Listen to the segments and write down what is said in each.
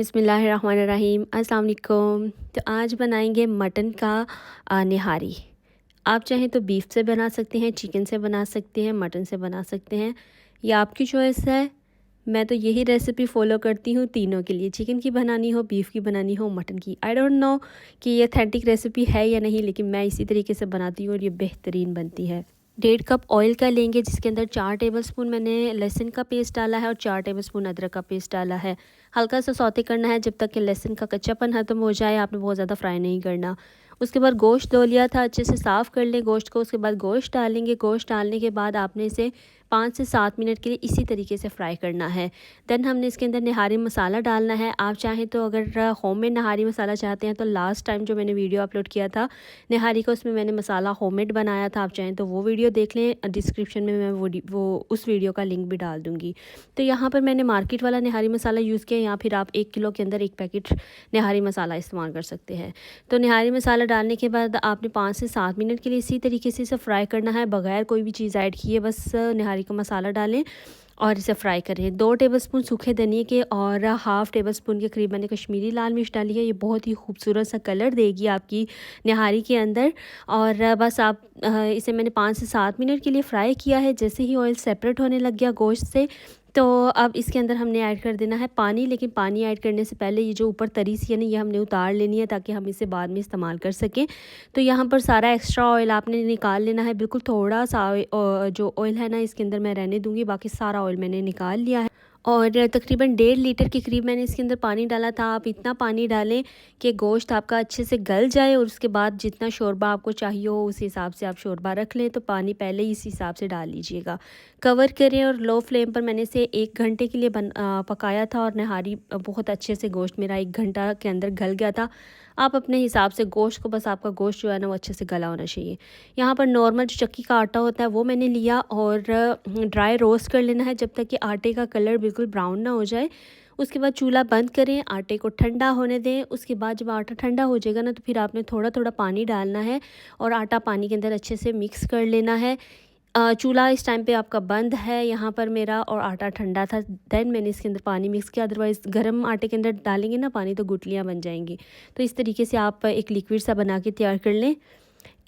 बिस्मिल्लाहिर्रहमानिर्रहीम, अस्सलाम वालेकुम। तो आज बनाएंगे मटन का निहारी। आप चाहें तो बीफ से बना सकते हैं, चिकन से बना सकते हैं, मटन से बना सकते हैं, ये आपकी चॉइस है। मैं तो यही रेसिपी फ़ॉलो करती हूँ तीनों के लिए, चिकन की बनानी हो, बीफ की बनानी हो, मटन की। आई डोंट नो कि ये अथेंटिक रेसिपी है या नहीं, लेकिन मैं इसी तरीके से बनाती हूँ और ये बेहतरीन बनती है। 1.5 कप ऑयल का लेंगे, जिसके अंदर 4 टेबलस्पून मैंने लहसुन का पेस्ट डाला है और 4 टेबलस्पून अदरक का पेस्ट डाला है। हल्का सा सौते करना है जब तक कि लहसुन का कच्चापन ख़त्म हो जाए। आपने बहुत ज़्यादा फ्राई नहीं करना। उसके बाद गोश्त धो लिया था, अच्छे से साफ़ कर लें गोश्त को। उसके बाद गोश्त डालेंगे। गोश्त डालने के बाद आपने इसे 5 से 7 मिनट के लिए इसी तरीके से फ्राई करना है। देन हमने इसके अंदर निहारी मसाला डालना है। आप चाहें तो अगर होममेड निहारी मसाला चाहते हैं तो लास्ट टाइम जो मैंने वीडियो अपलोड किया था निहारी का, उसमें मैंने मसाला होममेड बनाया था। आप चाहें तो वो वीडियो देख लें, डिस्क्रिप्शन में मैं वो उस वीडियो का लिंक भी डाल दूँगी। तो यहाँ पर मैंने मार्केट वाला निहारी मसाला यूज़ किया, या फिर आप 1 किलो के अंदर 1 पैकेट निहारी मसाला इस्तेमाल कर सकते हैं। तो निहारी मसाला डालने के बाद आपने 5 से 7 मिनट के लिए इसी तरीके से इसे फ्राई करना है, बगैर कोई भी चीज़ ऐड किए। बस निहारी का मसाला डालें और इसे फ्राई करें। 2 टेबलस्पून सूखे धनिए के और हाफ़ टेबलस्पून के करीब मैंने कश्मीरी लाल मिर्च डाली है। ये बहुत ही खूबसूरत सा कलर देगी आपकी निहारी के अंदर। और बस आप इसे मैंने 5 से 7 मिनट के लिए फ्राई किया है। जैसे ही ऑयल सेपरेट होने लग गया गोश्त से, तो अब इसके अंदर हमने ऐड कर देना है पानी। लेकिन पानी ऐड करने से पहले ये जो ऊपर तरी सी है ना, ये हमने उतार लेनी है ताकि हम इसे बाद में इस्तेमाल कर सकें। तो यहाँ पर सारा एक्स्ट्रा ऑयल आपने निकाल लेना है। बिल्कुल थोड़ा सा जो ऑयल है ना, इसके अंदर मैं रहने दूँगी, बाकी सारा ऑयल मैंने निकाल लिया है। और तकरीबन 1.5 लीटर के करीब मैंने इसके अंदर पानी डाला था। आप इतना पानी डालें कि गोश्त आपका अच्छे से गल जाए, और उसके बाद जितना शोरबा आपको चाहिए हो उस हिसाब से आप शोरबा रख लें। तो पानी पहले ही इस हिसाब से डाल लीजिएगा। कवर करें और लो फ्लेम पर मैंने इसे 1 घंटे के लिए पकाया था, और निहारी बहुत अच्छे से गोश्त मेरा 1 घंटा के अंदर गल गया था। आप अपने हिसाब से गोश्त को, बस आपका गोश्त जो है ना वो अच्छे से गला होना चाहिए। यहाँ पर नॉर्मल जो चक्की का आटा होता है वो मैंने लिया, और ड्राई रोस्ट कर लेना है जब तक कि आटे का कलर बिल्कुल ब्राउन ना हो जाए। उसके बाद चूल्हा बंद करें, आटे को ठंडा होने दें। उसके बाद जब आटा ठंडा हो जाएगा ना, तो फिर आपने थोड़ा थोड़ा पानी डालना है और आटा पानी के अंदर अच्छे से मिक्स कर लेना है। चूल्हा इस टाइम पे आपका बंद है यहाँ पर मेरा, और आटा ठंडा था। देन मैंने इसके अंदर पानी मिक्स किया, अदरवाइज़ गर्म आटे के अंदर डालेंगे ना पानी तो गुठलियाँ बन जाएंगी। तो इस तरीके से आप एक लिक्विड सा बना के तैयार कर लें।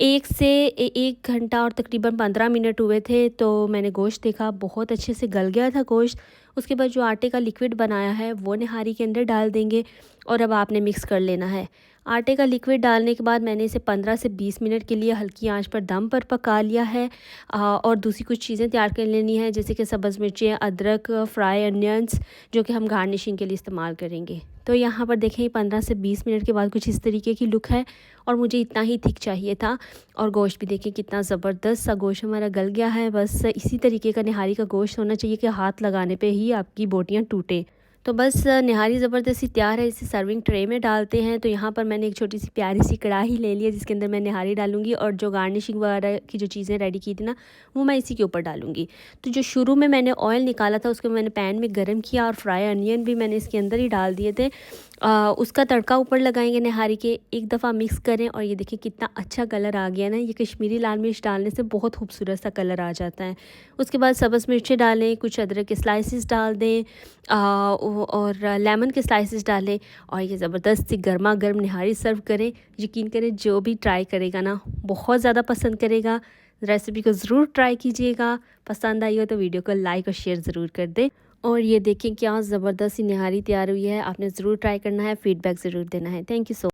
1 घंटा और तकरीबन 15 मिनट हुए थे, तो मैंने गोश्त देखा बहुत अच्छे से गल गया था गोश्त। उसके बाद जो आटे का लिक्विड बनाया है वो निहारी के अंदर डाल देंगे, और अब आपने मिक्स कर लेना है। आटे का लिक्विड डालने के बाद मैंने इसे 15 से 20 मिनट के लिए हल्की आंच पर दम पर पका लिया है। और दूसरी कुछ चीज़ें तैयार कर लेनी है, जैसे कि सब्ज़ मिर्चें, अदरक, फ्राई अनियंस, जो कि हम गार्निशिंग के लिए इस्तेमाल करेंगे। तो यहाँ पर देखें 15 से 20 मिनट के बाद कुछ इस तरीके की लुक है, और मुझे इतना ही थिक चाहिए था। और गोश्त भी देखिए कितना ज़बरदस्त सा गोश्त हमारा गल गया है। बस इसी तरीके का निहारी का गोश्त होना चाहिए कि हाथ लगाने पे ही आपकी बोटियाँ टूटे। तो बस निहारी ज़बरदस्ती तैयार है। इसे सर्विंग ट्रे में डालते हैं। तो यहाँ पर मैंने एक छोटी सी प्यारी सी कढ़ाई ले ली है, जिसके अंदर मैं निहारी डालूंगी, और जो गार्निशिंग वगैरह की जो चीज़ें रेडी की थी ना, वो मैं इसी के ऊपर डालूंगी। तो जो शुरू में मैंने ऑयल निकाला था उसको मैंने पैन में गर्म किया, और फ्राई अनियन भी मैंने इसके अंदर ही डाल दिए थे। उसका तड़का ऊपर लगाएंगे निहारी के। एक दफ़ा मिक्स करें, और ये देखिए कितना अच्छा कलर आ गया ना। ये कश्मीरी लाल मिर्च डालने से बहुत खूबसूरत सा कलर आ जाता है। उसके बाद सब्ज़ मिर्चें डालें, कुछ अदरक के स्लाइसेस डाल दें, और लेमन के स्लाइसेस डालें, और ये ज़बरदस्त सी गर्मा गर्म निहारी सर्व करें। यकीन करें जो भी ट्राई करेगा ना बहुत ज़्यादा पसंद करेगा। रेसिपी को ज़रूर ट्राई कीजिएगा। पसंद आई हो तो वीडियो को लाइक और शेयर ज़रूर कर दें। और ये देखें क्या ज़बरदस्त सी निहारी तैयार हुई है। आपने ज़रूर ट्राई करना है, फ़ीडबैक ज़रूर देना है। Thank you so